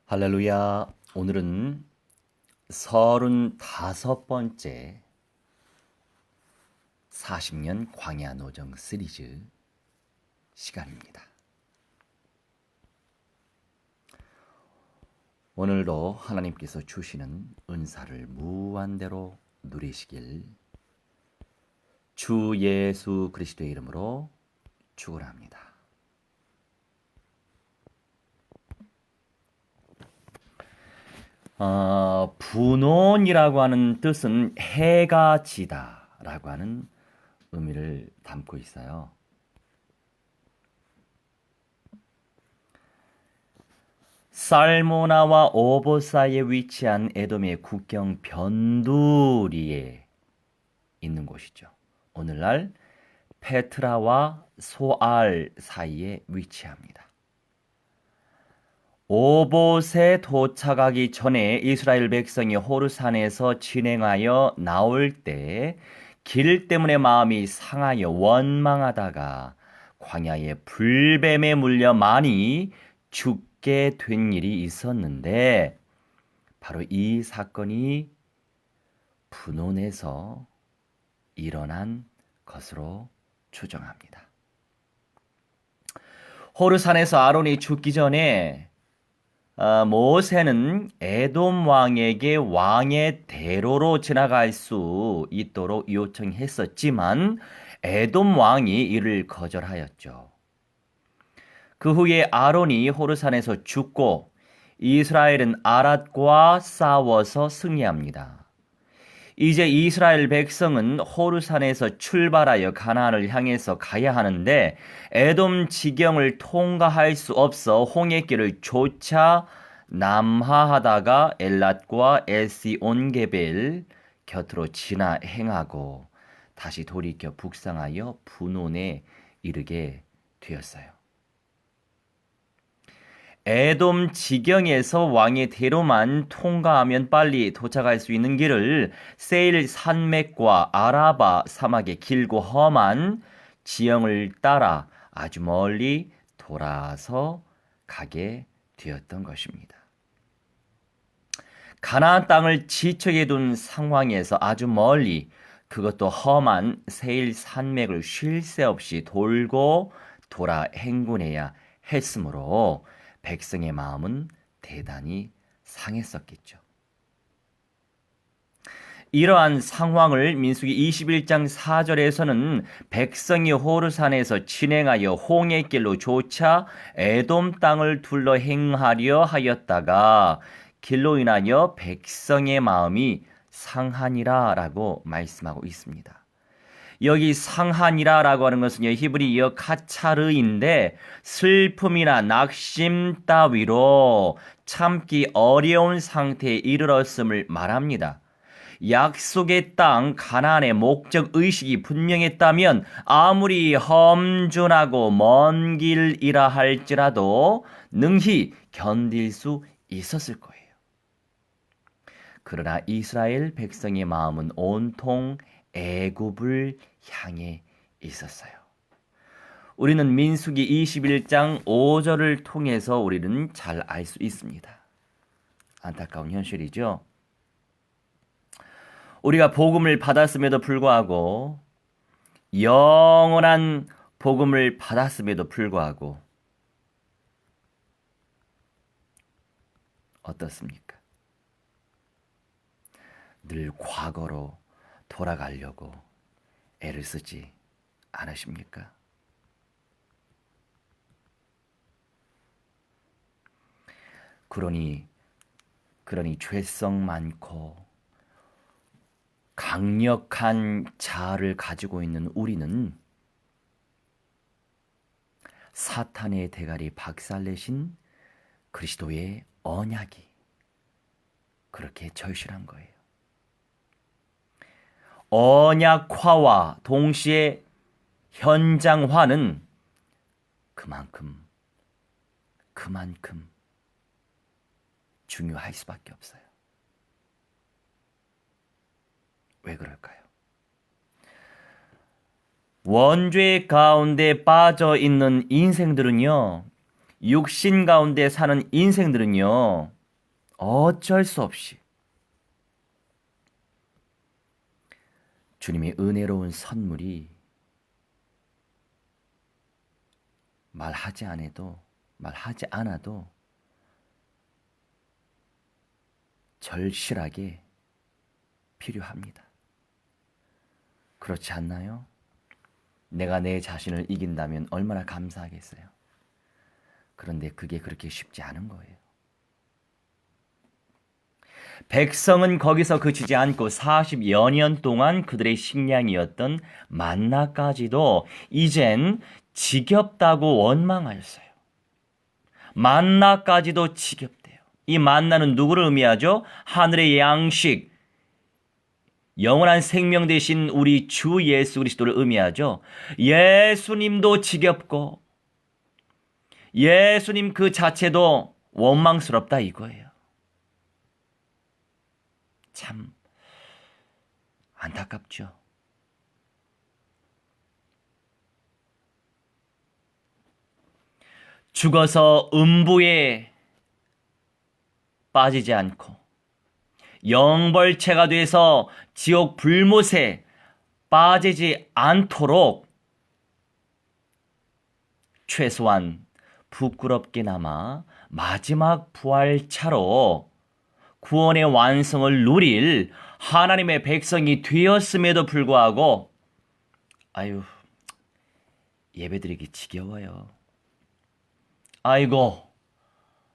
할렐루야. 오늘은 35번째 40년 광야 노정 시리즈 시간입니다. 오늘도 하나님께서 주시는 은사를 무한대로 누리시길 주 예수 그리스도의 이름으로 축원합니다. 분온이라고 하는 뜻은 해가 지다라고 하는 의미를 담고 있어요. 살모나와 오보 사이에 위치한 에돔의 국경 변두리에 있는 곳이죠. 오늘날 페트라와 소알 사이에 위치합니다. 오봇에 도착하기 전에 이스라엘 백성이 호르산에서 진행하여 나올 때 길 때문에 마음이 상하여 원망하다가 광야의 불뱀에 물려 많이 죽게 된 일이 있었는데 바로 이 사건이 분온에서 일어난 것으로 추정합니다. 호르산에서 아론이 죽기 전에 모세는 에돔 왕에게 왕의 대로로 지나갈 수 있도록 요청했었지만 에돔 왕이 이를 거절하였죠. 그 후에 아론이 호르산에서 죽고 이스라엘은 아랏과 싸워서 승리합니다. 이제 이스라엘 백성은 호르산에서 출발하여 가나안을 향해서 가야 하는데 에돔 지경을 통과할 수 없어 홍해길을 쫓아 남하하다가 엘랏과 에시온게벨 곁으로 지나 행하고 다시 돌이켜 북상하여 분온에 이르게 되었어요. 에돔 지경에서 왕의 대로만 통과하면 빨리 도착할 수 있는 길을 세일 산맥과 아라바 사막의 길고 험한 지형을 따라 아주 멀리 돌아서 가게 되었던 것입니다. 가나안 땅을 지척에 둔 상황에서 아주 멀리 그것도 험한 세일 산맥을 쉴 새 없이 돌고 돌아 행군해야 했으므로 백성의 마음은 대단히 상했었겠죠. 이러한 상황을 민수기 21장 4절에서는 백성이 호르산에서 진행하여 홍해길로 쫓아 에돔 땅을 둘러 행하려 하였다가 길로 인하여 백성의 마음이 상하니라 라고 말씀하고 있습니다. 여기 상하니라라고 하는 것은 히브리어 카차르인데 슬픔이나 낙심 따위로 참기 어려운 상태에 이르렀음을 말합니다. 약속의 땅 가나안의 목적 의식이 분명했다면 아무리 험준하고 먼 길이라 할지라도 능히 견딜 수 있었을 거예요. 그러나 이스라엘 백성의 마음은 온통 애굽을 향해 있었어요. 우리는 민수기 21장 5절을 통해서 우리는 잘 알 수 있습니다. 안타까운 현실이죠. 우리가 복음을 받았음에도 불구하고 영원한 복음을 받았음에도 불구하고 어떻습니까? 늘 과거로 돌아가려고 애를 쓰지 않으십니까? 그러니 죄성 많고 강력한 자아를 가지고 있는 우리는 사탄의 대가리 박살내신 그리스도의 언약이 그렇게 절실한 거예요. 언약화와 동시에 현장화는 그만큼 중요할 수밖에 없어요. 왜 그럴까요? 원죄 가운데 빠져 있는 인생들은요, 육신 가운데 사는 인생들은요, 어쩔 수 없이 주님의 은혜로운 선물이 말하지 않아도 절실하게 필요합니다. 그렇지 않나요? 내가 내 자신을 이긴다면 얼마나 감사하겠어요. 그런데 그게 그렇게 쉽지 않은 거예요. 백성은 거기서 그치지 않고 40여 년 동안 그들의 식량이었던 만나까지도 이젠 지겹다고 원망하였어요. 만나까지도 지겹대요. 이 만나는 누구를 의미하죠? 하늘의 양식, 영원한 생명 되신 우리 주 예수 그리스도를 의미하죠. 예수님도 지겹고 예수님 그 자체도 원망스럽다 이거예요. 참 안타깝죠. 죽어서 음부에 빠지지 않고 영벌체가 돼서 지옥 불못에 빠지지 않도록 최소한 부끄럽게나마 마지막 부활차로 구원의 완성을 누릴 하나님의 백성이 되었음에도 불구하고 예배드리기 지겨워요. 아이고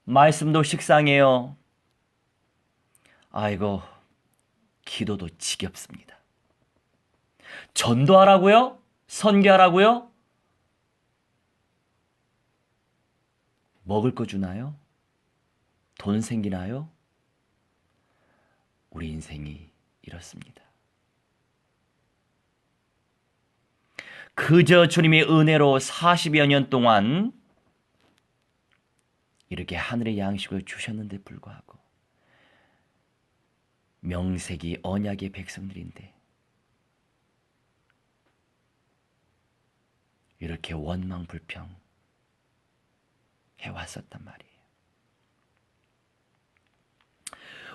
말씀도 식상해요. 아이고 기도도 지겹습니다. 전도하라고요? 선교하라고요? 먹을 거 주나요? 돈 생기나요? 우리 인생이 이렇습니다. 그저 주님의 은혜로 40여 년 동안 이렇게 하늘의 양식을 주셨는데 불구하고 명색이 언약의 백성들인데 이렇게 원망불평 해왔었단 말이에요.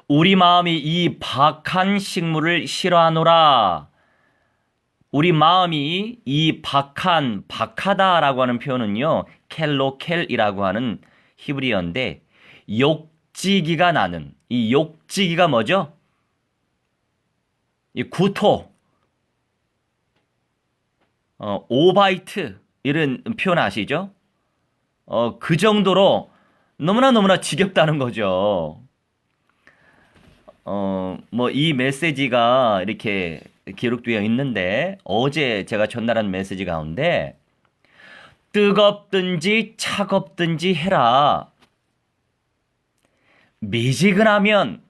우리 마음이 이 박한 식물을 싫어하노라. 우리 마음이 이 박하다라고 하는 표현은요, 켈로켈이라고 하는 히브리어인데 욕지기가 나는, 이 욕지기가 뭐죠? 이 구토, 오바이트 이런 표현 아시죠? 그 정도로 너무나 지겹다는 거죠. 이 메시지가 이렇게 기록되어 있는데 어제 제가 전달한 메시지 가운데 뜨겁든지 차갑든지 해라. 미지근하면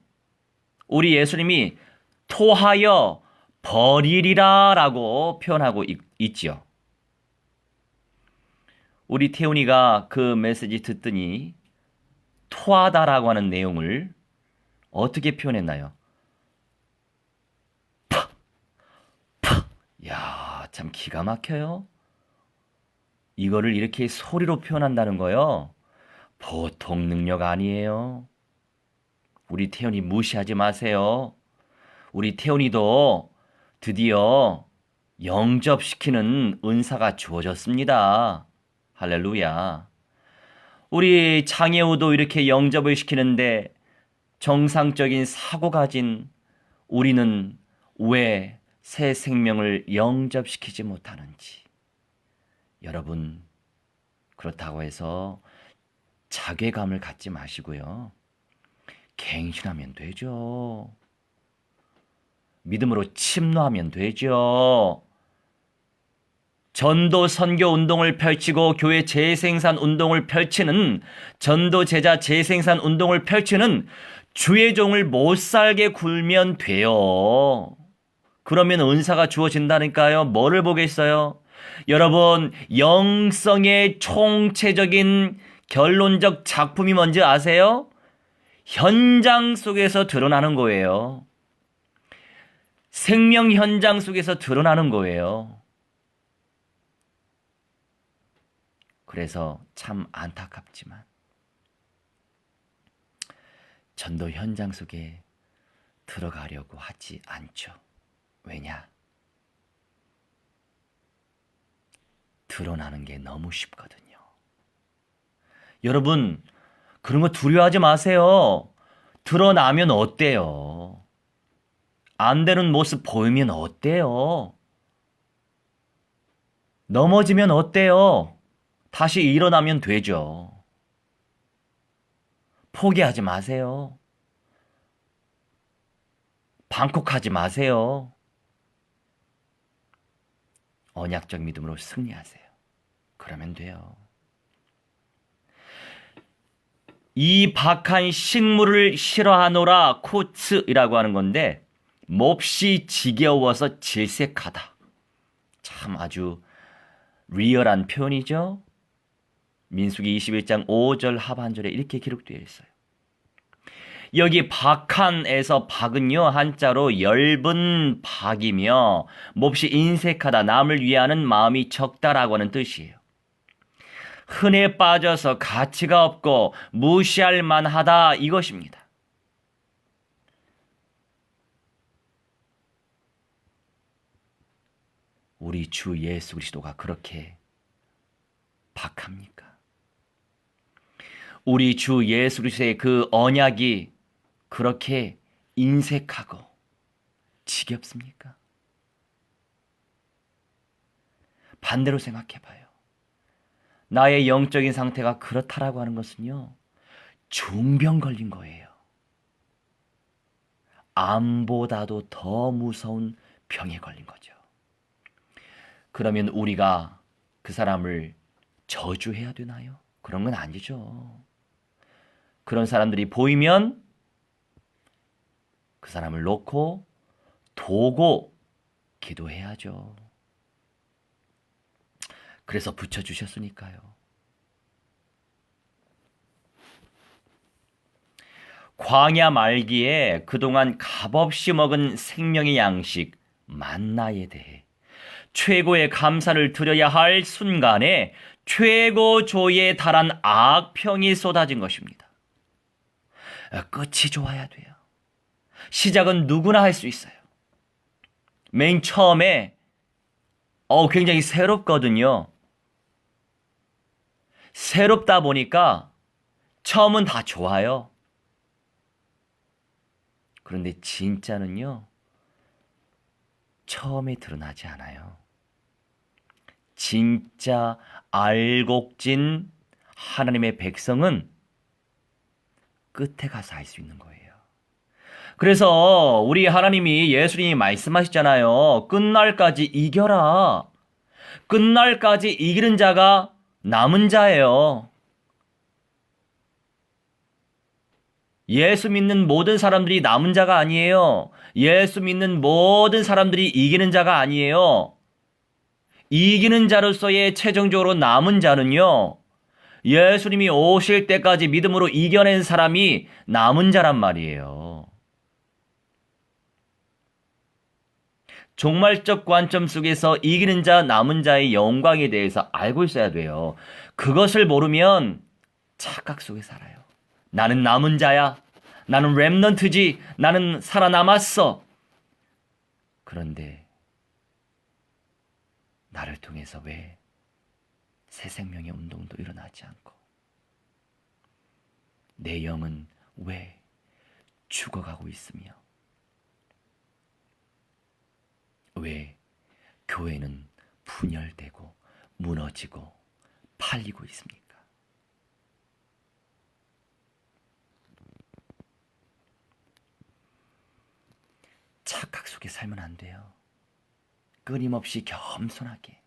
우리 예수님이 토하여 버리리라 라고 표현하고 있죠. 우리 태훈이가 그 메시지 듣더니 토하다라고 하는 내용을 어떻게 표현했나요? 야, 참 기가 막혀요. 이거를 이렇게 소리로 표현한다는 거요. 보통 능력 아니에요. 우리 태훈이 무시하지 마세요. 우리 태훈이도 드디어 영접시키는 은사가 주어졌습니다. 할렐루야. 우리 장혜우도 이렇게 영접을 시키는데 정상적인 사고 가진 우리는 왜 새 생명을 영접시키지 못하는지. 여러분, 그렇다고 해서 자괴감을 갖지 마시고요. 갱신하면 되죠. 믿음으로 침노하면 되죠. 전도 선교 운동을 펼치고 교회 재생산 운동을 펼치는 전도 제자 재생산 운동을 펼치는 주의 종을 못 살게 굴면 돼요. 그러면 은사가 주어진다니까요. 뭐를 보겠어요? 여러분, 영성의 총체적인 결론적 작품이 뭔지 아세요? 현장 속에서 드러나는 거예요. 생명 현장 속에서 드러나는 거예요. 그래서 참 안타깝지만 전도 현장 속에 들어가려고 하지 않죠. 왜냐? 드러나는 게 너무 쉽거든요. 여러분, 그런 거 두려워하지 마세요. 드러나면 어때요? 안 되는 모습 보이면 어때요? 넘어지면 어때요? 다시 일어나면 되죠. 포기하지 마세요. 방콕하지 마세요. 언약적 믿음으로 승리하세요. 그러면 돼요. 이 박한 식물을 싫어하노라 코츠이라고 하는 건데 몹시 지겨워서 질색하다. 참 아주 리얼한 표현이죠. 민수기 21장 5절 하반절에 이렇게 기록되어 있어요. 여기 박한에서 박은요 한자로 엷은 박이며 몹시 인색하다, 남을 위하는 마음이 적다라고 하는 뜻이에요. 흔해 빠져서 가치가 없고 무시할 만하다 이것입니다. 우리 주 예수 그리스도가 그렇게 박합니까? 우리 주 예수 그리스도의 그 언약이 그렇게 인색하고 지겹습니까? 반대로 생각해 봐요. 나의 영적인 상태가 그렇다라고 하는 것은요, 중병 걸린 거예요. 암보다도 더 무서운 병에 걸린 거죠. 그러면 우리가 그 사람을 저주해야 되나요? 그런 건 아니죠. 그런 사람들이 보이면 그 사람을 놓고 도고 기도해야죠. 그래서 붙여주셨으니까요. 광야 말기에 그동안 값없이 먹은 생명의 양식 만나에 대해 최고의 감사를 드려야 할 순간에 최고조에 달한 악평이 쏟아진 것입니다. 끝이 좋아야 돼요. 시작은 누구나 할 수 있어요. 맨 처음에 굉장히 새롭거든요. 새롭다 보니까 처음은 다 좋아요. 그런데 진짜는요, 처음에 드러나지 않아요. 진짜 알곡진 하나님의 백성은 끝에 가서 알 수 있는 거예요. 그래서 우리 하나님이, 예수님이 말씀하셨잖아요. 끝날까지 이겨라. 끝날까지 이기는 자가 남은 자예요. 예수 믿는 모든 사람들이 남은 자가 아니에요. 예수 믿는 모든 사람들이 이기는 자가 아니에요. 이기는 자로서의 최종적으로 남은 자는요, 예수님이 오실 때까지 믿음으로 이겨낸 사람이 남은 자란 말이에요. 종말적 관점 속에서 이기는 자, 남은 자의 영광에 대해서 알고 있어야 돼요. 그것을 모르면 착각 속에 살아요. 나는 남은 자야. 나는 렘넌트지. 나는 살아남았어. 그런데 나를 통해서 왜 새 생명의 운동도 일어나지 않고 내 영은 왜 죽어가고 있으며 왜 교회는 분열되고 무너지고 팔리고 있습니까? 착각 속에 살면 안 돼요. 끊임없이 겸손하게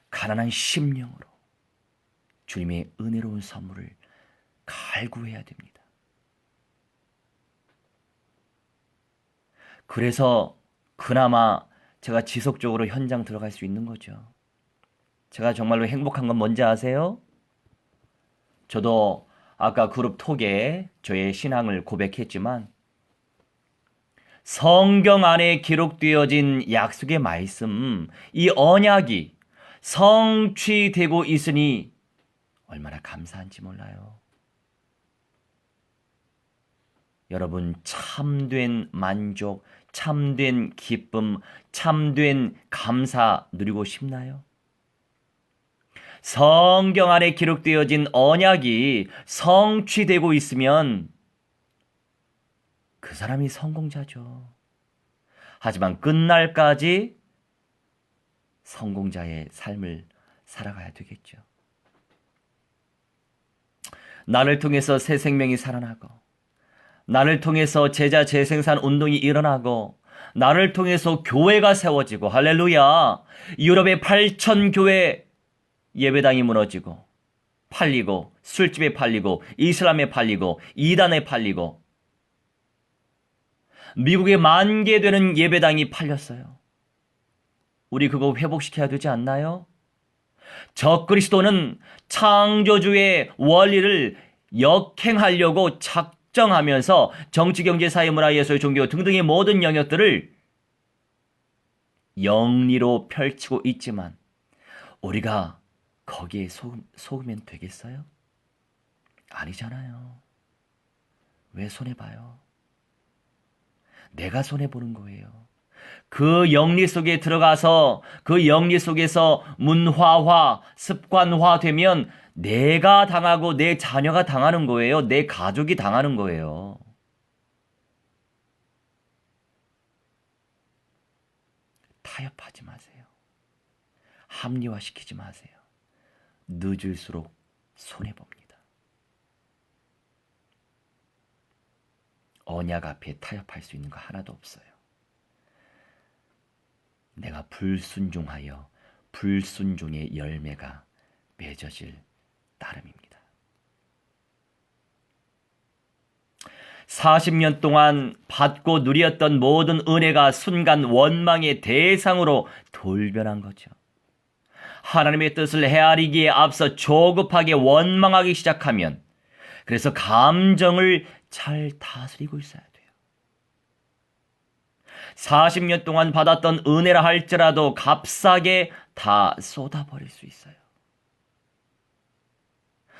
가난한 심령으로 주님의 은혜로운 선물을 갈구해야 됩니다. 그래서 그나마 제가 지속적으로 현장 들어갈 수 있는 거죠. 제가 정말로 행복한 건 뭔지 아세요? 저도 아까 그룹 톡에 저의 신앙을 고백했지만 성경 안에 기록되어진 약속의 말씀, 이 언약이 성취되고 있으니 얼마나 감사한지 몰라요. 여러분 참된 만족, 참된 기쁨, 참된 감사 누리고 싶나요? 성경 안에 기록되어진 언약이 성취되고 있으면 그 사람이 성공자죠. 하지만 끝날까지 성공자의 삶을 살아가야 되겠죠. 나를 통해서 새 생명이 살아나고, 나를 통해서 제자 재생산 운동이 일어나고, 나를 통해서 교회가 세워지고, 할렐루야! 유럽의 8천 교회 예배당이 무너지고, 팔리고, 술집에 팔리고, 이슬람에 팔리고, 이단에 팔리고, 미국에 10,000개 되는 예배당이 팔렸어요. 우리 그거 회복시켜야 되지 않나요? 적그리스도는 창조주의 원리를 역행하려고 작정하면서 정치, 경제, 사회, 문화, 예술, 종교 등등의 모든 영역들을 영리로 펼치고 있지만 우리가 거기에 속으면 되겠어요? 아니잖아요. 왜 손해봐요? 내가 손해보는 거예요. 그 영리 속에 들어가서 그 영리 속에서 문화화, 습관화 되면 내가 당하고 내 자녀가 당하는 거예요. 내 가족이 당하는 거예요. 타협하지 마세요. 합리화시키지 마세요. 늦을수록 손해봅니다. 언약 앞에 타협할 수 있는 거 하나도 없어요. 내가 불순종하여 불순종의 열매가 맺어질 따름입니다. 40년 동안 받고 누렸던 모든 은혜가 순간 원망의 대상으로 돌변한 거죠. 하나님의 뜻을 헤아리기에 앞서 조급하게 원망하기 시작하면, 그래서 감정을 잘 다스리고 있어야 돼요. 40년 동안 받았던 은혜라 할지라도 값싸게 다 쏟아버릴 수 있어요.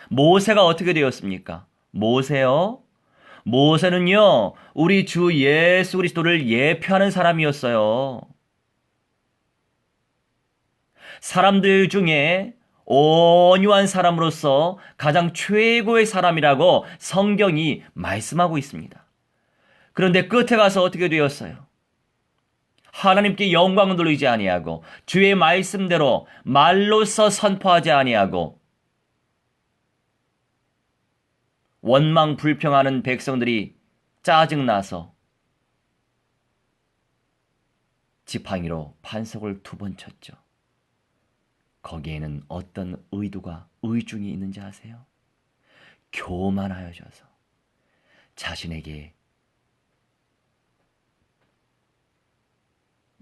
모세가 어떻게 되었습니까? 모세는요, 우리 주 예수 그리스도를 예표하는 사람이었어요. 사람들 중에 온유한 사람으로서 가장 최고의 사람이라고 성경이 말씀하고 있습니다. 그런데 끝에 가서 어떻게 되었어요? 하나님께 영광을 돌리지 아니하고 주의 말씀대로 말로써 선포하지 아니하고 원망 불평하는 백성들이 짜증나서 지팡이로 반석을 2번 쳤죠. 거기에는 어떤 의도가 의중이 있는지 아세요? 교만하여져서 자신에게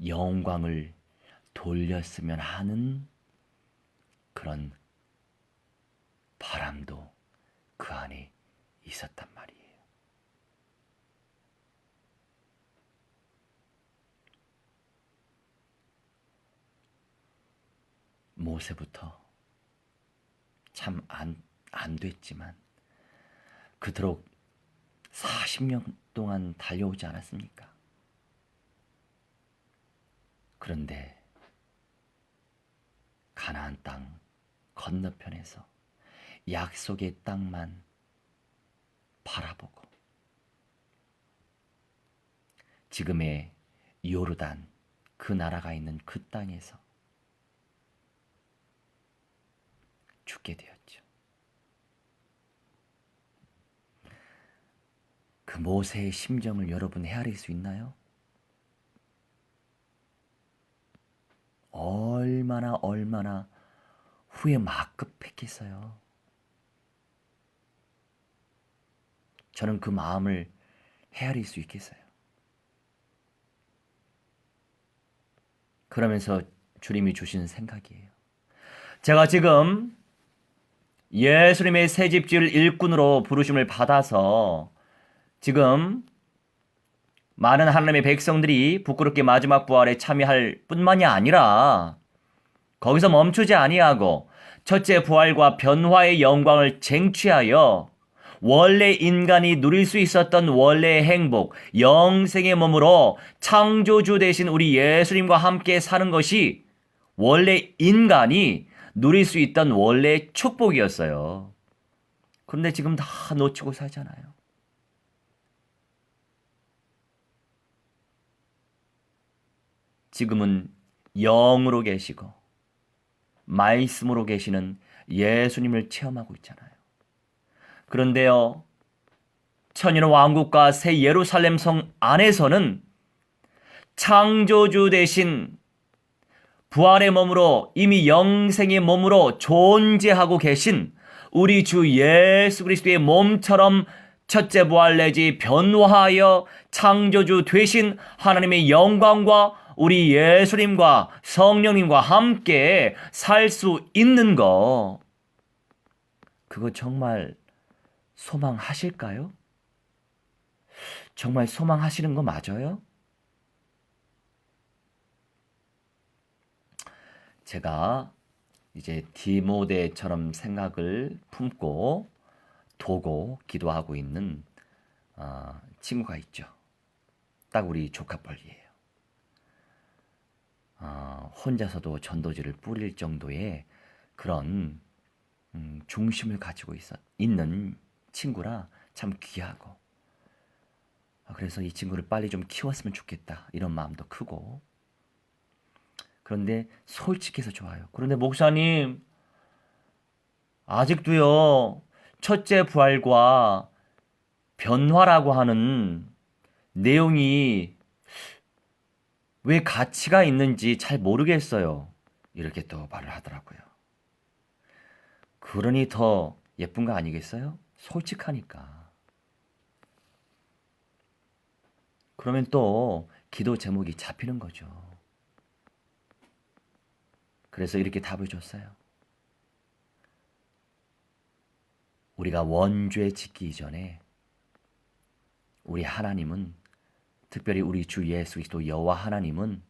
영광을 돌렸으면 하는 그런 바람도 그 안에 있었단 말이에요. 모세부터 참 안 됐지만 그토록 40년 동안 달려오지 않았습니까? 그런데 가나안 땅 건너편에서 약속의 땅만 바라보고 지금의 요르단 그 나라가 있는 그 땅에서 죽게 되었죠. 그 모세의 심정을 여러분 헤아릴 수 있나요? 얼마나 후에 막급했겠어요. 저는 그 마음을 헤아릴 수 있겠어요. 그러면서 주님이 주신 생각이에요. 제가 지금 예수님의 새집지을 일꾼으로 부르심을 받아서 지금 많은 하나님의 백성들이 부끄럽게 마지막 부활에 참여할 뿐만이 아니라 거기서 멈추지 아니하고 첫째 부활과 변화의 영광을 쟁취하여 원래 인간이 누릴 수 있었던 원래의 행복, 영생의 몸으로 창조주 되신 우리 예수님과 함께 사는 것이 원래 인간이 누릴 수 있던 원래의 축복이었어요. 그런데 지금 다 놓치고 살잖아요. 지금은 영으로 계시고 말씀으로 계시는 예수님을 체험하고 있잖아요. 그런데요, 천일의 왕국과 새 예루살렘 성 안에서는 창조주 대신 부활의 몸으로 이미 영생의 몸으로 존재하고 계신 우리 주 예수 그리스도의 몸처럼 첫째 부활 내지 변화하여 창조주 되신 하나님의 영광과 우리 예수님과 성령님과 함께 살 수 있는 거, 그거 정말 소망하실까요? 정말 소망하시는 거 맞아요? 제가 이제 디모데처럼 생각을 품고 도고 기도하고 있는 친구가 있죠. 딱 우리 조카뻘이에요. 혼자서도 전도지를 뿌릴 정도의 그런 중심을 가지고 있는 친구라 참 귀하고, 그래서 이 친구를 빨리 좀 키웠으면 좋겠다 이런 마음도 크고, 그런데 솔직해서 좋아요. 그런데 목사님, 아직도요 첫째 부활과 변화라고 하는 내용이 왜 가치가 있는지 잘 모르겠어요. 이렇게 또 말을 하더라고요. 그러니 더 예쁜 거 아니겠어요? 솔직하니까. 그러면 또 기도 제목이 잡히는 거죠. 그래서 이렇게 답을 줬어요. 우리가 원죄 짓기 이전에 우리 하나님은, 특별히 우리 주 예수 그리스도 여호와 하나님은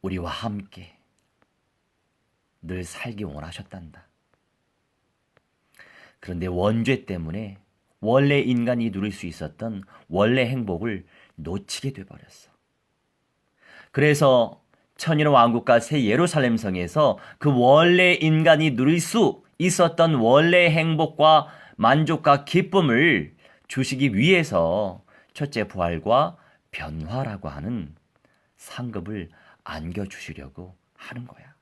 우리와 함께 늘 살기 원하셨단다. 그런데 원죄 때문에 원래 인간이 누릴 수 있었던 원래 행복을 놓치게 돼버렸어. 그래서 천일의 왕국과 새 예루살렘 성에서 그 원래 인간이 누릴 수 있었던 원래 행복과 만족과 기쁨을 주시기 위해서 첫째 부활과 변화라고 하는 상급을 안겨주시려고 하는 거야.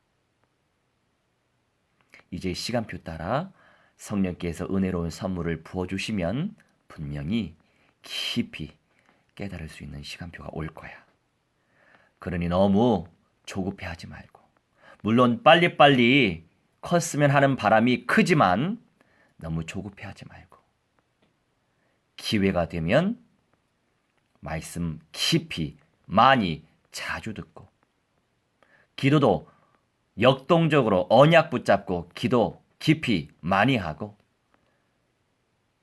이제 시간표 따라 성령께서 은혜로운 선물을 부어주시면 분명히 깊이 깨달을 수 있는 시간표가 올 거야. 그러니 너무 조급해하지 말고, 물론 빨리빨리 컸으면 하는 바람이 크지만 너무 조급해하지 말고, 기회가 되면 말씀 깊이 많이 자주 듣고, 기도도 역동적으로 언약 붙잡고 기도 깊이 많이 하고,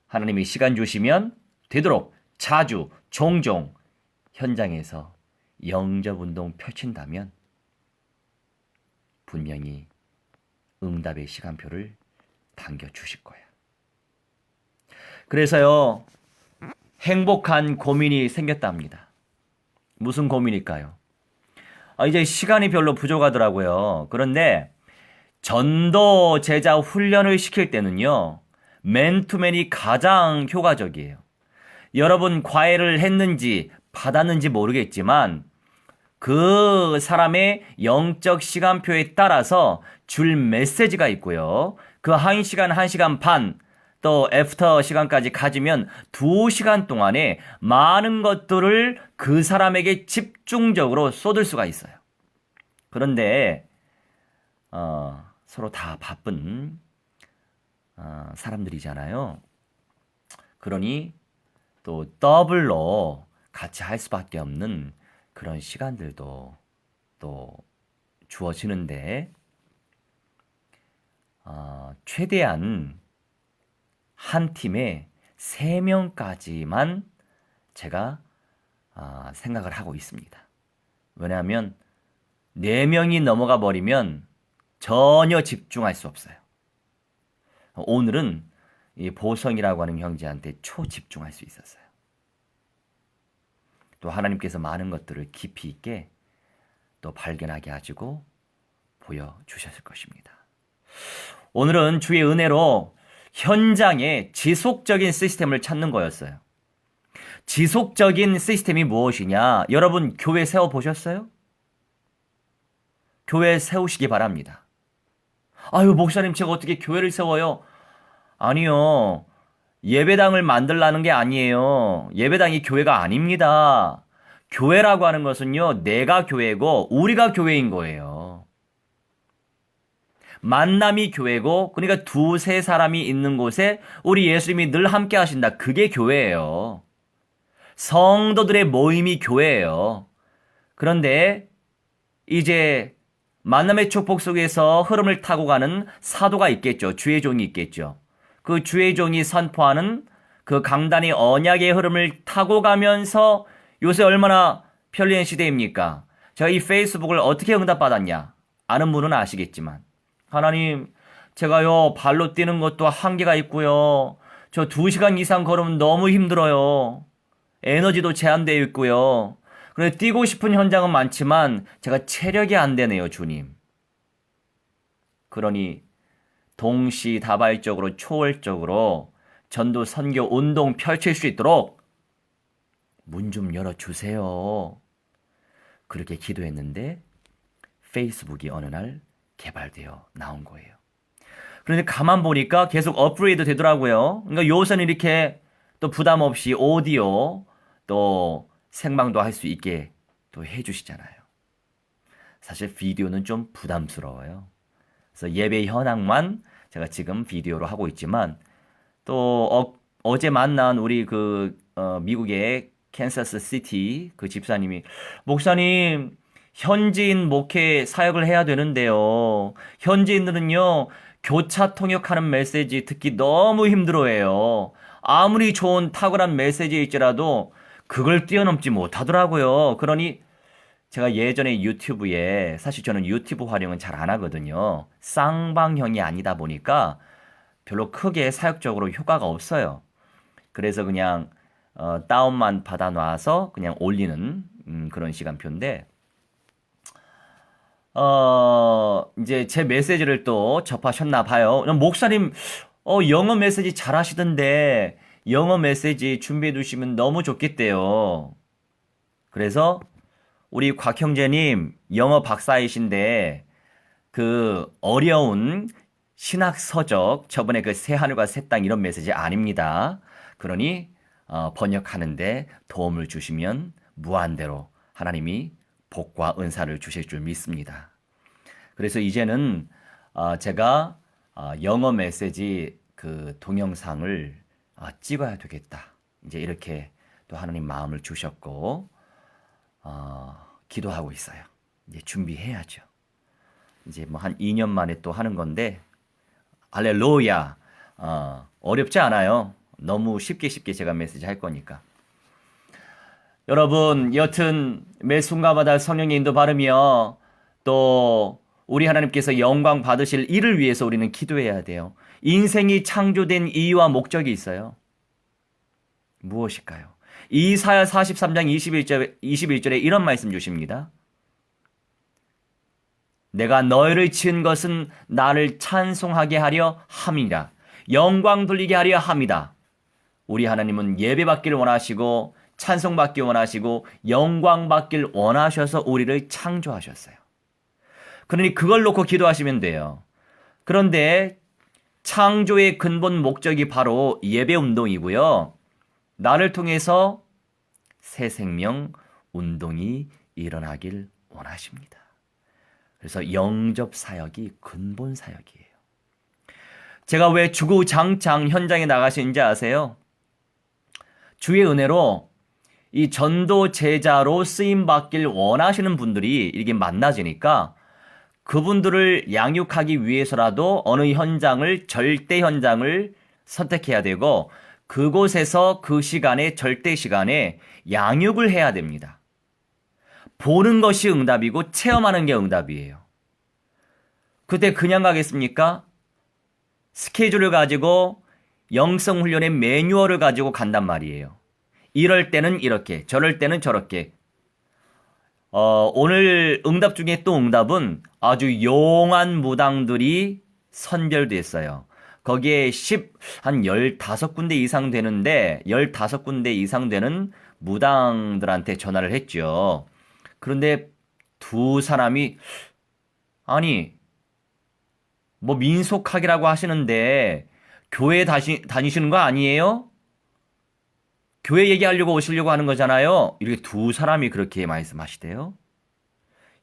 하나님이 시간 주시면 되도록 자주 종종 현장에서 영접운동 펼친다면 분명히 응답의 시간표를 당겨주실 거야. 그래서요, 행복한 고민이 생겼답니다. 무슨 고민일까요? 이제 시간이 별로 부족하더라고요. 그런데 전도 제자 훈련을 시킬 때는요, 맨투맨이 가장 효과적이에요. 여러분 과외를 했는지 받았는지 모르겠지만 그 사람의 영적 시간표에 따라서 줄 메시지가 있고요. 그 1시간, 1시간 반, 또 애프터 시간까지 가지면 2시간 동안에 많은 것들을 그 사람에게 집중적으로 쏟을 수가 있어요. 그런데 서로 다 바쁜 사람들이잖아요. 그러니 또 더블로 같이 할 수밖에 없는 그런 시간들도 또 주어지는데, 최대한 한 팀에 3명까지만 제가 생각을 하고 있습니다. 왜냐하면 4명이 넘어가 버리면 전혀 집중할 수 없어요. 오늘은 이 보성이라고 하는 형제한테 초집중할 수 있었어요. 또 하나님께서 많은 것들을 깊이 있게 또 발견하게 하시고 보여주셨을 것입니다. 오늘은 주의 은혜로 현장에 지속적인 시스템을 찾는 거였어요. 지속적인 시스템이 무엇이냐? 여러분 교회 세워보셨어요? 교회 세우시기 바랍니다. 아유 목사님 제가 어떻게 교회를 세워요? 아니요. 예배당을 만들라는 게 아니에요. 예배당이 교회가 아닙니다. 교회라고 하는 것은요. 내가 교회고 우리가 교회인 거예요. 만남이 교회고 그러니까 두세 사람이 있는 곳에 우리 예수님이 늘 함께 하신다. 그게 교회예요. 성도들의 모임이 교회예요. 그런데 이제 만남의 축복 속에서 흐름을 타고 가는 사도가 있겠죠. 주의 종이 있겠죠. 그 주의 종이 선포하는 그 강단의 언약의 흐름을 타고 가면서 요새 얼마나 편리한 시대입니까? 제가 이 페이스북을 어떻게 응답받았냐? 아는 분은 아시겠지만 하나님 제가요 발로 뛰는 것도 한계가 있고요. 저 2시간 이상 걸으면 너무 힘들어요. 에너지도 제한되어 있고요. 그래 뛰고 싶은 현장은 많지만 제가 체력이 안 되네요, 주님. 그러니 동시다발적으로 초월적으로 전도 선교 운동 펼칠 수 있도록 문 좀 열어주세요. 그렇게 기도했는데 페이스북이 어느 날 개발되어 나온 거예요. 그런데 가만 보니까 계속 업그레이드 되더라고요. 그러니까 요새는 이렇게 또 부담 없이 오디오 또 생방도 할 수 있게 또 해주시잖아요. 사실 비디오는 좀 부담스러워요. 그래서 예배 현황만 제가 지금 비디오로 하고 있지만 또 어제 만난 우리 미국의 캔사스 시티 그 집사님이 목사님 현지인 목회 사역을 해야 되는데요. 현지인들은요 교차 통역하는 메시지 듣기 너무 힘들어해요. 아무리 좋은 탁월한 메시지일지라도 그걸 뛰어넘지 못하더라고요. 그러니 제가 예전에 유튜브에 사실 저는 유튜브 활용은 잘 안 하거든요. 쌍방형이 아니다 보니까 별로 크게 사역적으로 효과가 없어요. 그래서 그냥 다운만 받아놔서 그냥 올리는 그런 시간표인데 이제 제 메시지를 또 접하셨나 봐요. 목사님 영어 메시지 잘 하시던데 영어 메시지 준비해 두시면 너무 좋겠대요. 그래서 우리 곽 형제님 영어 박사이신데 그 어려운 신학 서적 저번에 그 새하늘과 새 땅 이런 메시지 아닙니다. 그러니 번역하는데 도움을 주시면 무한대로 하나님이 복과 은사를 주실 줄 믿습니다. 그래서 이제는 제가 영어 메시지 그 동영상을 찍어야 되겠다. 이제 이렇게 또 하나님 마음을 주셨고 기도하고 있어요. 이제 준비해야죠. 이제 뭐 한 2년 만에 또 하는 건데 할렐루야. 어렵지 않아요. 너무 쉽게 제가 메시지 할 거니까. 여러분 여튼 매 순간마다 성령의 인도 받으며 또 우리 하나님께서 영광 받으실 일을 위해서 우리는 기도해야 돼요. 인생이 창조된 이유와 목적이 있어요. 무엇일까요? 이사야 43장 21절에 이런 말씀 주십니다. 내가 너희를 지은 것은 나를 찬송하게 하려 함이라. 영광 돌리게 하려 함이다. 우리 하나님은 예배받기를 원하시고 찬송받기 원하시고 영광받기를 원하셔서 우리를 창조하셨어요. 그러니 그걸 놓고 기도하시면 돼요. 그런데 창조의 근본 목적이 바로 예배 운동이고요. 나를 통해서 새 생명 운동이 일어나길 원하십니다. 그래서 영접 사역이 근본 사역이에요. 제가 왜 주구장창 현장에 나가시는지 아세요? 주의 은혜로 이 전도 제자로 쓰임받길 원하시는 분들이 이렇게 만나지니까 그분들을 양육하기 위해서라도 어느 현장을 절대 현장을 선택해야 되고 그곳에서 그 시간에 절대 시간에 양육을 해야 됩니다. 보는 것이 응답이고 체험하는 게 응답이에요. 그때 그냥 가겠습니까? 스케줄을 가지고 영성 훈련의 매뉴얼을 가지고 간단 말이에요. 이럴 때는 이렇게, 저럴 때는 저렇게. 오늘 응답 중에 또 응답은 아주 용한 무당들이 선별됐어요. 거기에 한 15군데 이상 되는데, 15군데 이상 되는 무당들한테 전화를 했죠. 그런데 두 사람이, 아니, 뭐 민속학이라고 하시는데, 교회 다니시는 거 아니에요? 교회 얘기하려고 오시려고 하는 거잖아요. 이렇게 두 사람이 그렇게 말씀하시대요.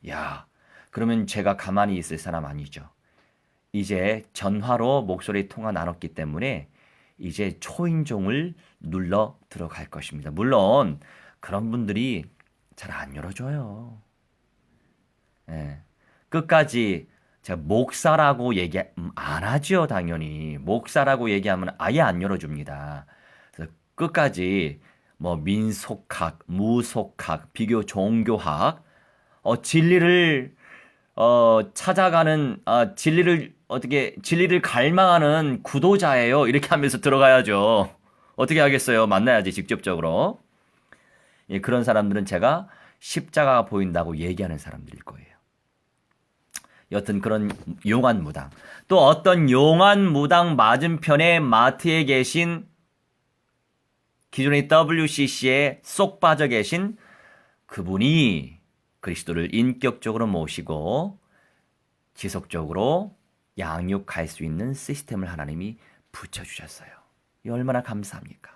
야, 그러면 제가 가만히 있을 사람 아니죠. 이제 전화로 목소리 통화 나눴기 때문에 이제 초인종을 눌러 들어갈 것입니다. 물론 그런 분들이 잘 안 열어줘요. 예. 끝까지 제가 목사라고 얘기 안 하죠, 당연히. 목사라고 얘기하면 아예 안 열어줍니다. 그래서 끝까지 뭐 민속학, 무속학, 비교 종교학, 진리를 찾아가는 진리를 갈망하는 구도자예요. 이렇게 하면서 들어가야죠. 어떻게 하겠어요? 만나야지 직접적으로. 예, 그런 사람들은 제가 십자가가 보인다고 얘기하는 사람들일 거예요. 여튼 그런 용한 무당. 또 어떤 용한 무당 맞은편에 마트에 계신 기존의 WCC에 쏙 빠져 계신 그분이 그리스도를 인격적으로 모시고 지속적으로 양육할 수 있는 시스템을 하나님이 붙여주셨어요. 이 얼마나 감사합니까?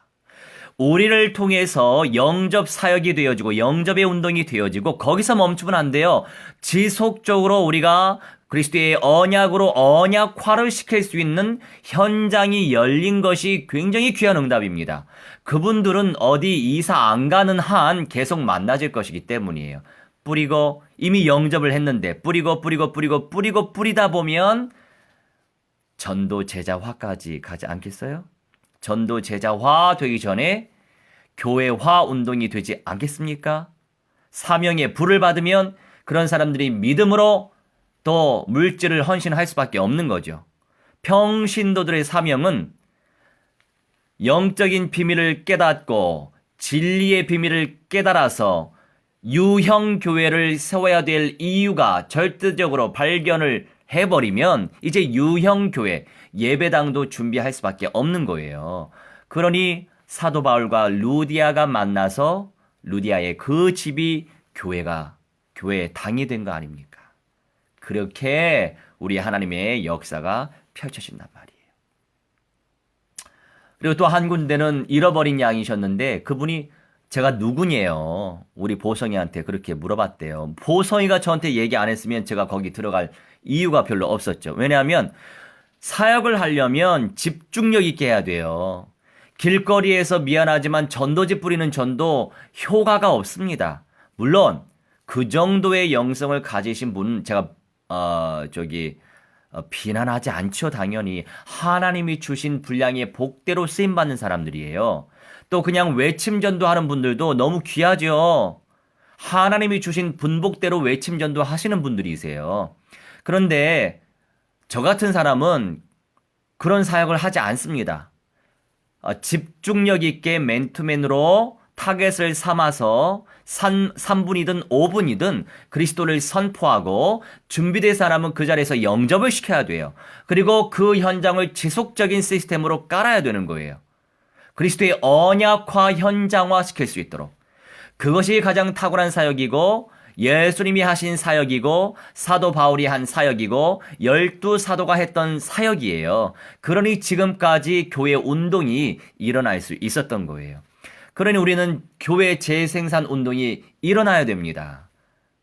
우리를 통해서 영접 사역이 되어지고 영접의 운동이 되어지고 거기서 멈추면 안 돼요. 지속적으로 우리가 그리스도의 언약으로 언약화를 시킬 수 있는 현장이 열린 것이 굉장히 귀한 응답입니다. 그분들은 어디 이사 안 가는 한 계속 만나질 것이기 때문이에요. 뿌리고 이미 영접을 했는데 뿌리고 뿌리다 보면 전도 제자화까지 가지 않겠어요? 전도 제자화 되기 전에 교회화 운동이 되지 않겠습니까? 사명의 불을 받으면 그런 사람들이 믿음으로 또 물질을 헌신할 수밖에 없는 거죠. 평신도들의 사명은 영적인 비밀을 깨닫고 진리의 비밀을 깨달아서 유형 교회를 세워야 될 이유가 절대적으로 발견을 해버리면 이제 유형 교회 예배당도 준비할 수밖에 없는 거예요. 그러니 사도 바울과 루디아가 만나서 루디아의 그 집이 교회의 당이 된 거 아닙니까? 그렇게 우리 하나님의 역사가 펼쳐진단 말이에요. 그리고 또 한 군데는 잃어버린 양이셨는데 그분이 제가 누구냐요? 우리 보성이한테 그렇게 물어봤대요. 보성이가 저한테 얘기 안 했으면 제가 거기 들어갈 이유가 별로 없었죠. 왜냐하면 사역을 하려면 집중력 있게 해야 돼요. 길거리에서 미안하지만 전도지 뿌리는 전도 효과가 없습니다. 물론 그 정도의 영성을 가지신 분은 제가 비난하지 않죠. 당연히 하나님이 주신 분량의 복대로 쓰임받는 사람들이에요. 또 그냥 외침 전도하는 분들도 너무 귀하죠. 하나님이 주신 분복대로 외침 전도 하시는 분들이세요. 그런데 저 같은 사람은 그런 사역을 하지 않습니다. 집중력 있게 맨투맨으로 타겟을 삼아서 3분이든 5분이든 그리스도를 선포하고 준비된 사람은 그 자리에서 영접을 시켜야 돼요. 그리고 그 현장을 지속적인 시스템으로 깔아야 되는 거예요. 그리스도의 언약화 현장화 시킬 수 있도록. 그것이 가장 탁월한 사역이고 예수님이 하신 사역이고 사도 바울이 한 사역이고 12사도가 했던 사역이에요. 그러니 지금까지 교회 운동이 일어날 수 있었던 거예요. 그러니 우리는 교회 재생산 운동이 일어나야 됩니다.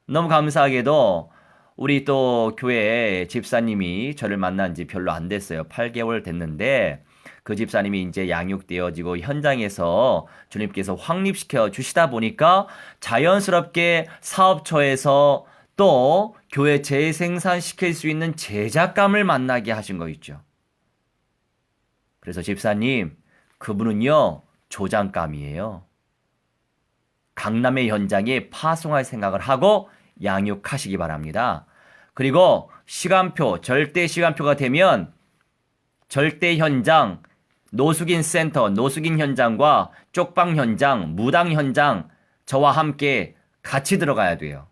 너무 감사하게도 우리 또 교회 집사님이 저를 만난 지 별로 안 됐어요. 8개월 됐는데 그 집사님이 이제 양육되어지고 현장에서 주님께서 확립시켜 주시다 보니까 자연스럽게 사업처에서 또 교회 재생산시킬 수 있는 제작감을 만나게 하신 거 있죠. 그래서 집사님, 그분은요, 조장감이에요. 강남의 현장에 파송할 생각을 하고 양육하시기 바랍니다. 그리고 시간표, 절대 시간표가 되면 절대 현장, 노숙인 센터, 노숙인 현장과 쪽방 현장, 무당 현장 저와 함께 같이 들어가야 돼요.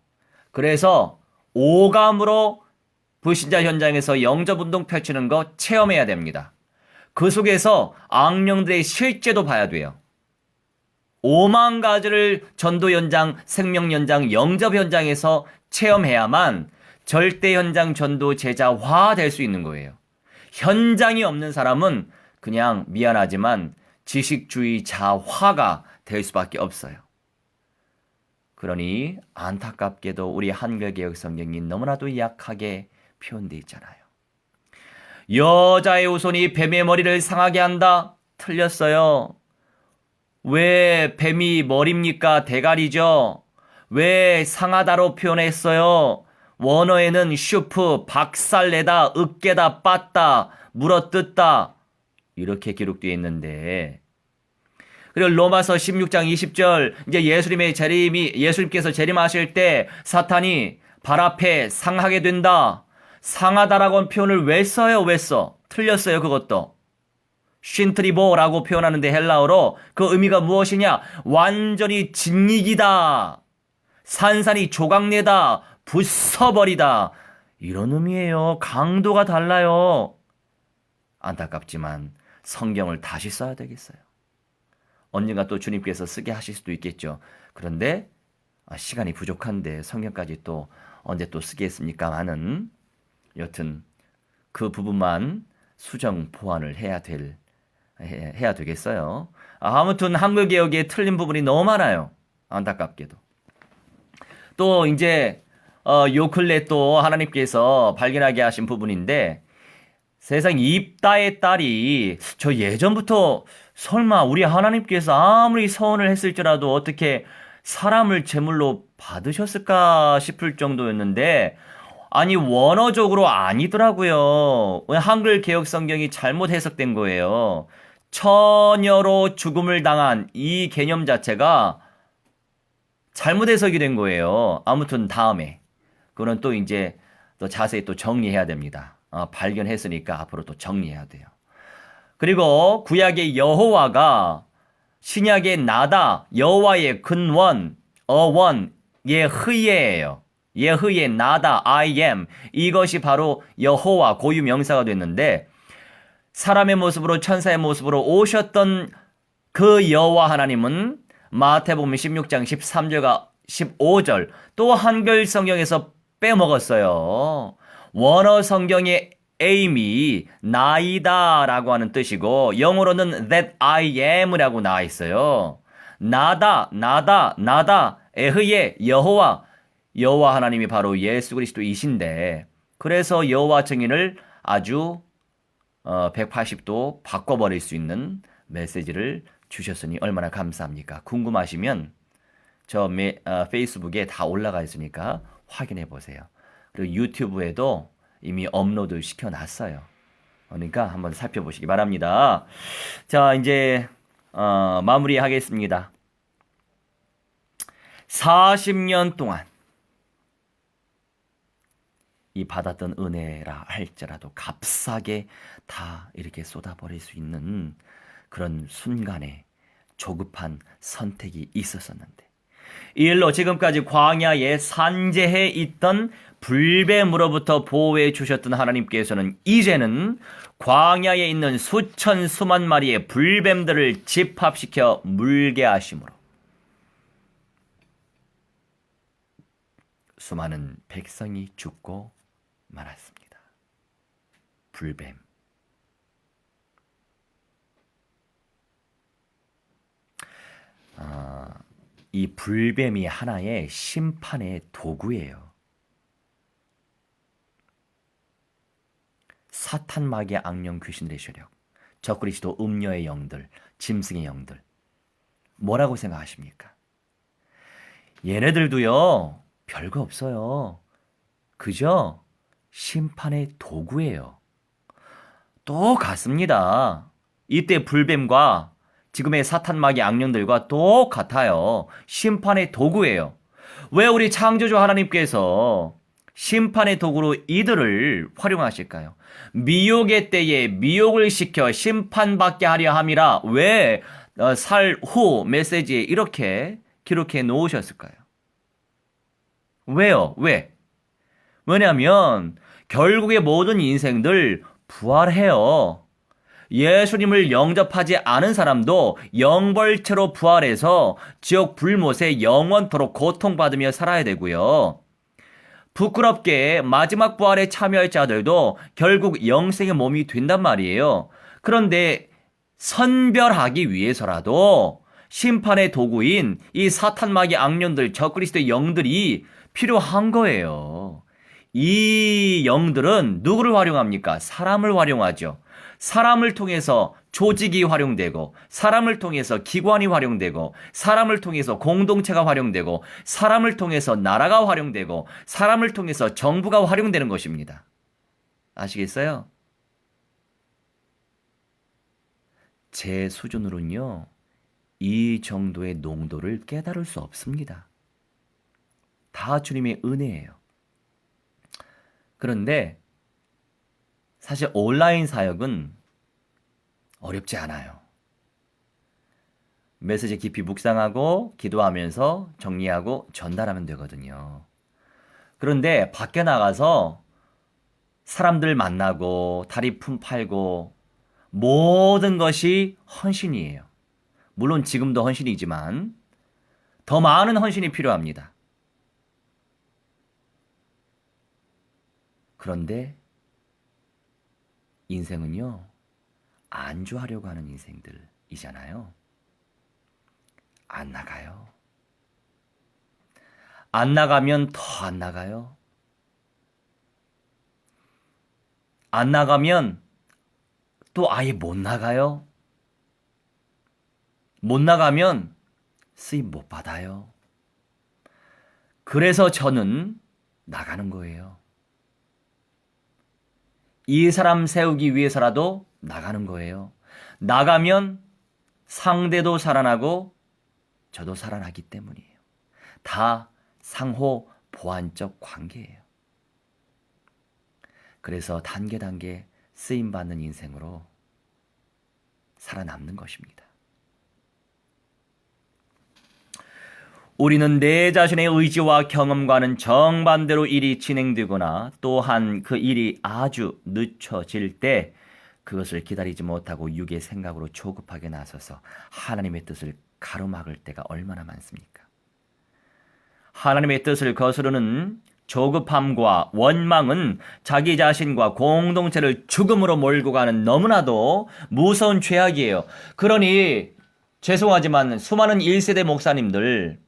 그래서 오감으로 불신자 현장에서 영접운동 펼치는 거 체험해야 됩니다. 그 속에서 악령들의 실제도 봐야 돼요. 5만 가지를 전도 현장, 생명 현장, 영접 현장에서 체험해야만 절대 현장 전도 제자화 될 수 있는 거예요. 현장이 없는 사람은 그냥 미안하지만 지식주의자화가 될 수밖에 없어요. 그러니 안타깝게도 우리 한글개혁 성경이 너무나도 약하게 표현되어 있잖아요. 여자의 후손이 뱀의 머리를 상하게 한다? 틀렸어요. 왜 뱀이 머리입니까? 대가리죠. 왜 상하다로 표현했어요? 원어에는 슈프, 박살내다, 으깨다, 빻다, 물어뜯다 이렇게 기록되어 있는데, 그리고 로마서 16장 20절 이제 예수님께서 재림하실 때 사탄이 발 앞에 상하게 된다. 상하다라고 표현을 왜 써요? 왜 써? 틀렸어요. 그것도. 쉰트리보라고 표현하는데 헬라어로 그 의미가 무엇이냐? 완전히 진익이다. 산산이 조각내다. 부숴버리다. 이런 의미예요. 강도가 달라요. 안타깝지만 성경을 다시 써야 되겠어요. 언젠가 또 주님께서 쓰게 하실 수도 있겠죠. 그런데 시간이 부족한데 성경까지 또 언제 또 쓰겠습니까마는 여튼 그 부분만 수정 보완을 해야 되겠어요. 아무튼 한글 개혁에 틀린 부분이 너무 많아요. 안타깝게도. 또 이제 요 근래 또 하나님께서 발견하게 하신 부분인데, 세상 입다의 딸이 저 예전부터 설마 우리 하나님께서 아무리 서원을 했을지라도 어떻게 사람을 제물로 받으셨을까 싶을 정도였는데, 아니 원어적으로 아니더라고요. 한글 개혁 성경이 잘못 해석된 거예요. 처녀로 죽음을 당한 이 개념 자체가 잘못 해석이 된 거예요. 아무튼 다음에 그거는 또 이제 또 자세히 또 정리해야 됩니다. 발견했으니까 앞으로 또 정리해야 돼요. 그리고 구약의 여호와가 신약의 나다, 여호와의 근원, 어원, 예흐예예요. 예흐예, 나다, I am. 이것이 바로 여호와 고유 명사가 됐는데, 사람의 모습으로 천사의 모습으로 오셨던 그 여호와 하나님은 마태복음 16장 13절과 15절 또 한글 성경에서 빼먹었어요. 원어 성경의 aim이 나이다라고 하는 뜻이고 영어로는 that I am이라고 나와 있어요. 나다, 에흐예, 여호와 하나님이 바로 예수 그리스도이신데, 그래서 여호와 증인을 아주 180도 바꿔버릴 수 있는 메시지를 주셨으니 얼마나 감사합니까? 궁금하시면 저 페이스북에 다 올라가 있으니까 확인해 보세요. 그리고 유튜브에도 이미 업로드 시켜놨어요. 그러니까 한번 살펴보시기 바랍니다. 자, 이제 마무리하겠습니다. 40년 동안 이 받았던 은혜라 할지라도 값싸게 다 이렇게 쏟아버릴 수 있는 그런 순간에 조급한 선택이 있었었는데, 이 일로 지금까지 광야에 산재해 있던 불뱀으로부터 보호해 주셨던 하나님께서는 이제는 광야에 있는 수천 수만 마리의 불뱀들을 집합시켜 물게 하심으로 수많은 백성이 죽고 말았습니다. 불뱀. 이 불뱀이 하나의 심판의 도구예요. 사탄, 마귀, 악령, 귀신들의 세력, 적그리스도, 음녀의 영들, 짐승의 영들, 뭐라고 생각하십니까? 얘네들도요 별거 없어요. 그저 심판의 도구예요. 똑같습니다. 이때 불뱀과 지금의 사탄, 마귀, 악령들과 똑같아요. 심판의 도구예요. 왜 우리 창조주 하나님께서 심판의 도구로 이들을 활용하실까요? 미혹의 때에 미혹을 시켜 심판받게 하려 함이라 왜 살후 메시지에 이렇게 기록해 놓으셨을까요? 왜요? 왜? 왜냐하면 결국에 모든 인생들 부활해요. 예수님을 영접하지 않은 사람도 영벌체로 부활해서 지옥 불못에 영원토록 고통받으며 살아야 되고요. 부끄럽게 마지막 부활에 참여할 자들도 결국 영생의 몸이 된단 말이에요. 그런데 선별하기 위해서라도 심판의 도구인 이 사탄마귀 악령들, 적그리스도의 영들이 필요한 거예요. 이 영들은 누구를 활용합니까? 사람을 활용하죠. 사람을 통해서 조직이 활용되고, 사람을 통해서 기관이 활용되고, 사람을 통해서 공동체가 활용되고, 사람을 통해서 나라가 활용되고, 사람을 통해서 정부가 활용되는 것입니다. 아시겠어요? 제 수준으로는요, 이 정도의 농도를 깨달을 수 없습니다. 다 주님의 은혜예요. 그런데 사실 온라인 사역은 어렵지 않아요. 메시지 깊이 묵상하고 기도하면서 정리하고 전달하면 되거든요. 그런데 밖에 나가서 사람들 만나고 다리 품 팔고 모든 것이 헌신이에요. 물론 지금도 헌신이지만 더 많은 헌신이 필요합니다. 그런데 인생은요, 안주하려고 하는 인생들이잖아요. 안 나가요. 안 나가면 더 안 나가요. 안 나가면 또 아예 못 나가요. 못 나가면 쓰임 못 받아요. 그래서 저는 나가는 거예요. 이 사람 세우기 위해서라도 나가는 거예요. 나가면 상대도 살아나고 저도 살아나기 때문이에요. 다 상호 보완적 관계예요. 그래서 단계 쓰임받는 인생으로 살아남는 것입니다. 우리는 내 자신의 의지와 경험과는 정반대로 일이 진행되거나 또한 그 일이 아주 늦춰질 때 그것을 기다리지 못하고 육의 생각으로 조급하게 나서서 하나님의 뜻을 가로막을 때가 얼마나 많습니까? 하나님의 뜻을 거스르는 조급함과 원망은 자기 자신과 공동체를 죽음으로 몰고 가는 너무나도 무서운 죄악이에요. 그러니 죄송하지만 수많은 1세대 목사님들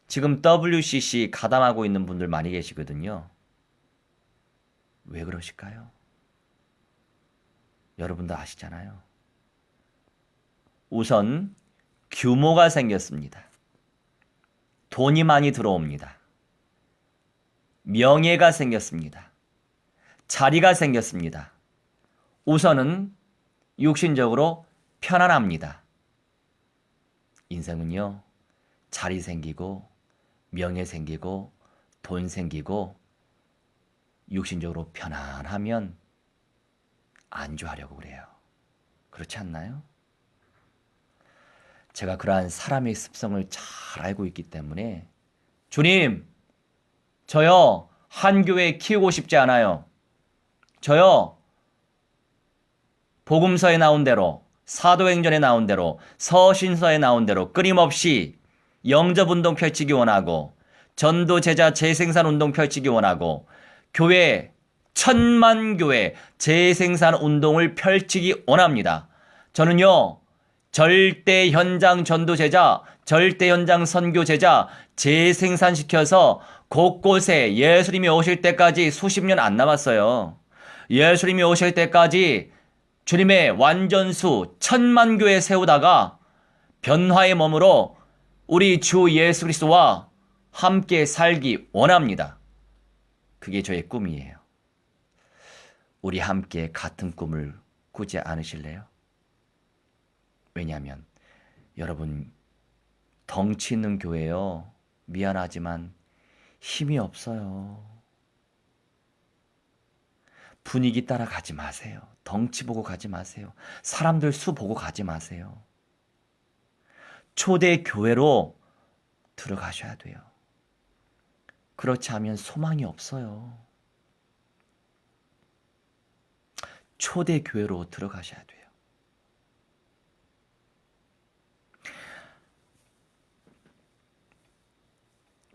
지금 WCC 가담하고 있는 분들 많이 계시거든요. 왜 그러실까요? 여러분도 아시잖아요. 우선 규모가 생겼습니다. 돈이 많이 들어옵니다. 명예가 생겼습니다. 자리가 생겼습니다. 우선은 육신적으로 편안합니다. 인생은요, 자리 생기고 명예 생기고 돈 생기고 육신적으로 편안하면 안주하려고 그래요. 그렇지 않나요? 제가 그러한 사람의 습성을 잘 알고 있기 때문에 주님, 저요 한 교회 키우고 싶지 않아요. 저요 복음서에 나온 대로 사도행전에 나온 대로 서신서에 나온 대로 끊임없이 영접운동 펼치기 원하고 전도제자 재생산운동 펼치기 원하고 교회 1000만 교회 재생산운동을 펼치기 원합니다. 저는요 절대 현장 전도제자, 절대 현장 선교제자 재생산시켜서 곳곳에 예수님이 오실 때까지 수십 년 안 남았어요. 예수님이 오실 때까지 주님의 완전수 1000만 교회 세우다가 변화의 몸으로 우리 주 예수 그리스도와 함께 살기 원합니다. 그게 저의 꿈이에요. 우리 함께 같은 꿈을 꾸지 않으실래요? 왜냐하면 여러분 덩치 있는 교회요. 미안하지만 힘이 없어요. 분위기 따라 가지 마세요. 덩치 보고 가지 마세요. 사람들 수 보고 가지 마세요. 초대 교회로 들어가셔야 돼요. 그렇지 않으면 소망이 없어요. 초대 교회로 들어가셔야 돼요.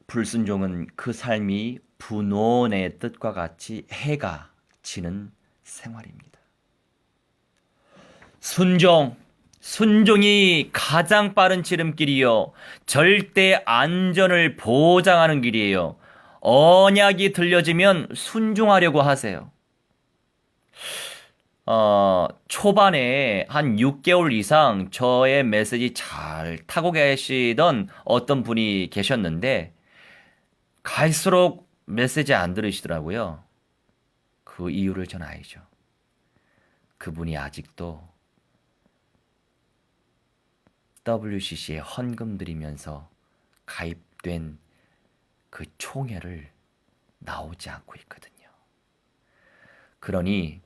불순종은 그 삶이 분원의 뜻과 같이 해가 지는 생활입니다. 순종이 가장 빠른 지름길이요. 절대 안전을 보장하는 길이에요. 언약이 들려지면 순종하려고 하세요. 초반에 한 6개월 이상 저의 메시지 잘 타고 계시던 어떤 분이 계셨는데 갈수록 메시지 안 들으시더라고요. 그 이유를 전 알죠. 그분이 아직도 WCC에 헌금 드리면서 가입된 그 총회를 나오지 않고 있거든요. 그러니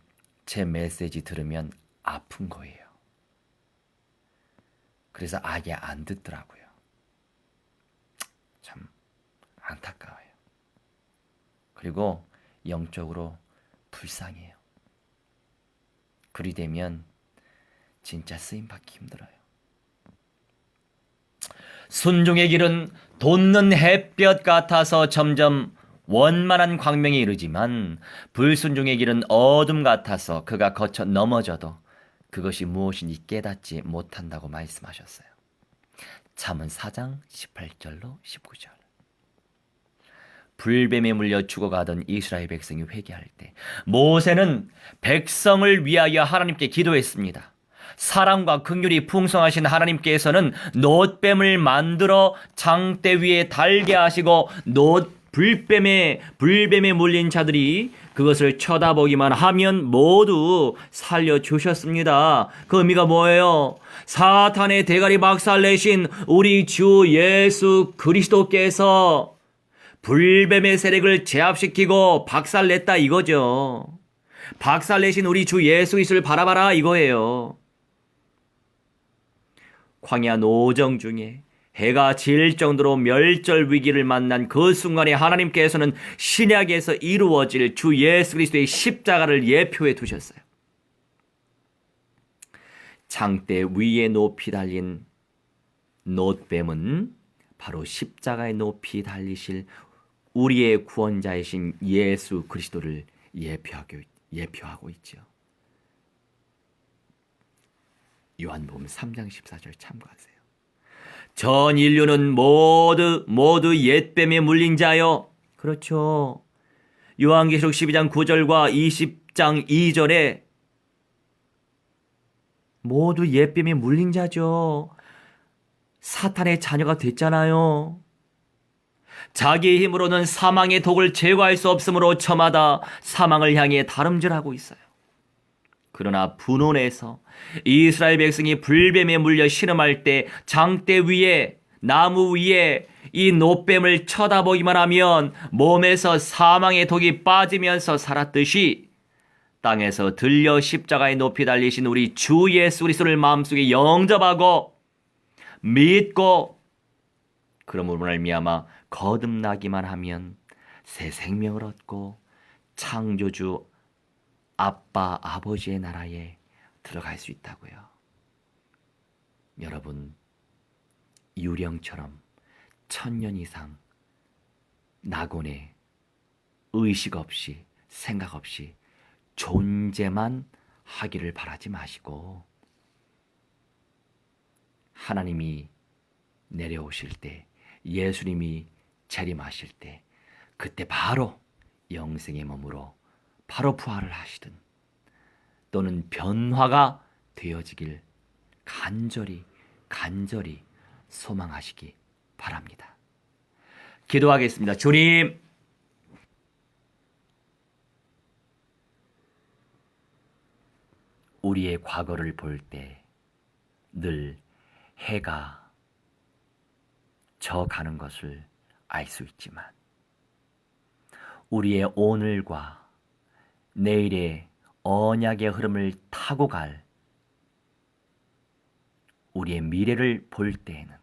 제 메시지 들으면 아픈 거예요. 그래서 아예 안 듣더라고요. 참 안타까워요. 그리고 영적으로 불쌍해요. 그리 되면 진짜 쓰임받기 힘들어요. 순종의 길은 돋는 햇볕 같아서 점점 원만한 광명에 이르지만 불순종의 길은 어둠 같아서 그가 거쳐 넘어져도 그것이 무엇인지 깨닫지 못한다고 말씀하셨어요. 잠언 4장 18절로 19절. 불뱀에 물려 죽어가던 이스라엘 백성이 회개할 때 모세는 백성을 위하여 하나님께 기도했습니다. 사랑과 긍휼이 풍성하신 하나님께서는 놋뱀을 만들어 장대 위에 달게 하시고 불뱀에 물린 자들이 그것을 쳐다보기만 하면 모두 살려주셨습니다. 그 의미가 뭐예요? 사탄의 대가리 박살내신 우리 주 예수 그리스도께서 불뱀의 세력을 제압시키고 박살냈다 이거죠. 박살내신 우리 주 예수 그리스도를 바라봐라 이거예요. 광야 노정 중에 해가 질 정도로 멸절 위기를 만난 그 순간에 하나님께서는 신약에서 이루어질 주 예수 그리스도의 십자가를 예표해 두셨어요. 장대 위에 높이 달린 놋뱀은 바로 십자가에 높이 달리실 우리의 구원자이신 예수 그리스도를 예표하고 있죠. 요한복음 3장 14절 참고하세요. 전 인류는 모두 옛뱀에 물린 자요. 그렇죠. 요한계시록 12장 9절과 20장 2절에 모두 옛뱀에 물린 자죠. 사탄의 자녀가 됐잖아요. 자기의 힘으로는 사망의 독을 제거할 수 없으므로 저마다 사망을 향해 다름질하고 있어요. 그러나 분원에서 이스라엘 백성이 불뱀에 물려 신음할 때 장대 위에 나무 위에 이 놋뱀을 쳐다보기만 하면 몸에서 사망의 독이 빠지면서 살았듯이 땅에서 들려 십자가에 높이 달리신 우리 주 예수 그리스도를 마음속에 영접하고 믿고 그러므로 말미암아 거듭나기만 하면 새 생명을 얻고 창조주 아빠 아버지의 나라에 들어갈 수 있다고요. 여러분 유령처럼 1000년 이상 낙원에 의식 없이 생각 없이 존재만 하기를 바라지 마시고 하나님이 내려오실 때 예수님이 재림하실 때 그때 바로 영생의 몸으로 바로 부활을 하시든 또는 변화가 되어지길 간절히 소망하시기 바랍니다. 기도하겠습니다. 주님, 우리의 과거를 볼 때 늘 해가 져가는 것을 알 수 있지만 우리의 오늘과 내일의 언약의 흐름을 타고 갈 우리의 미래를 볼 때에는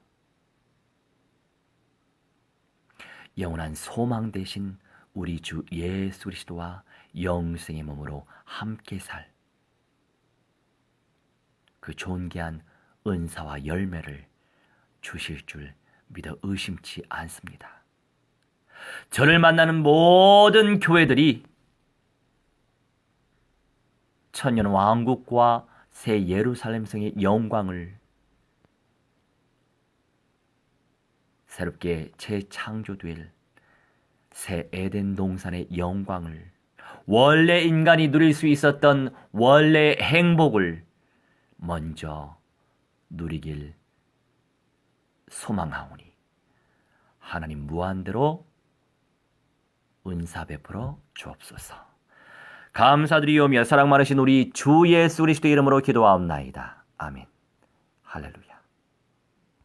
영원한 소망 되신 우리 주 예수 그리스도와 영생의 몸으로 함께 살 그 존귀한 은사와 열매를 주실 줄 믿어 의심치 않습니다. 저를 만나는 모든 교회들이 천년 왕국과 새 예루살렘 성의 영광을 새롭게 재창조될 새 에덴 동산의 영광을 원래 인간이 누릴 수 있었던 원래 행복을 먼저 누리길 소망하오니 하나님 무한대로 은사 베풀어 주옵소서. 감사드리오며 사랑 많으신 우리 주 예수 그리스도의 이름으로 기도하옵나이다. 아멘. 할렐루야.